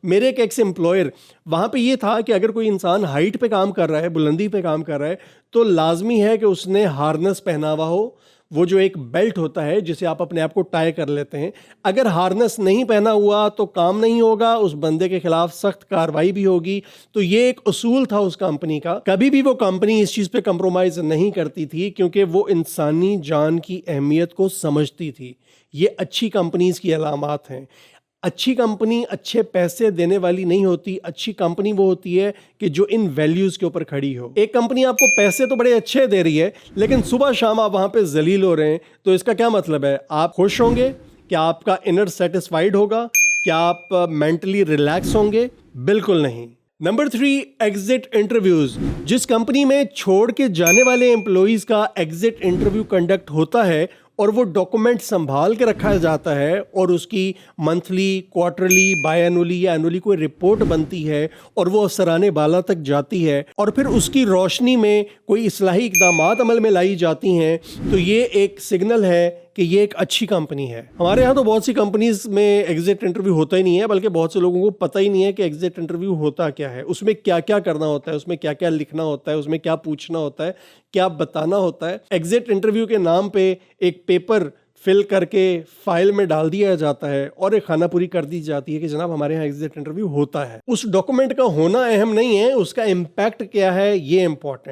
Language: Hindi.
मेरे एक एक्स एम्प्लॉयर, वहाँ पे ये था कि अगर कोई इंसान हाइट पे काम कर रहा है, बुलंदी पे काम कर रहा है, तो लाजमी है कि उसने हार्नेस पहना हुआ हो, वो जो एक बेल्ट होता है जिसे आप अपने आप को टाई कर लेते हैं। अगर हार्नेस नहीं पहना हुआ तो काम नहीं होगा, उस बंदे के खिलाफ सख्त कार्रवाई भी होगी। तो ये एक उसूल था उस कंपनी का। कभी भी वो कंपनी इस चीज पे कंप्रोमाइज नहीं करती थी, क्योंकि वो इंसानी जान की अहमियत को समझती थी। ये अच्छी कंपनीज की अलामात हैं। अच्छी कंपनी अच्छे पैसे देने वाली नहीं होती। अच्छी कंपनी वो होती है कि जो इन वैल्यूज के ऊपर खड़ी हो। एक कंपनी आपको पैसे तो बड़े अच्छे दे रही है, लेकिन सुबह शाम आप वहां पे जलील हो रहे हैं, तो इसका क्या मतलब है? आप खुश होंगे? क्या आपका इनर सेटिस्फाइड होगा? क्या आप मेंटली रिलैक्स होंगे? बिल्कुल नहीं। Number 3, exit interviews. जिस कंपनी में छोड़ के जाने वाले एम्प्लॉइज का एग्जिट इंटरव्यू कंडक्ट होता है और वो डॉक्यूमेंट संभाल के रखा जाता है और उसकी मंथली, क्वार्टरली, बायएनुअली या एनुअली कोई रिपोर्ट बनती है और वो सराहने बाला तक जाती है और फिर उसकी रोशनी में कोई इस्लाही इक़दामात अमल में लाई जाती हैं, तो ये एक सिग्नल है कि ये एक अच्छी कंपनी है। हमारे यहाँ तो बहुत सी कंपनीज में एग्जिट इंटरव्यू होता ही नहीं है, बल्कि बहुत से लोगों को पता ही नहीं है कि एग्जिट इंटरव्यू होता क्या है, उसमें क्या क्या करना होता है, उसमें क्या क्या लिखना होता है, उसमें क्या पूछना होता है, क्या बताना होता है। एग्जिट इंटरव्यू के नाम पे एक पेपर फिल करके फाइल में डाल दिया जाता है और एक खाना पूरी कर दी जाती है कि जनाब हमारे यहाँ एग्जिट इंटरव्यू होता है। उस डॉक्यूमेंट का होना अहम नहीं है, उसका इम्पैक्ट क्या है ये इंपॉर्टेंट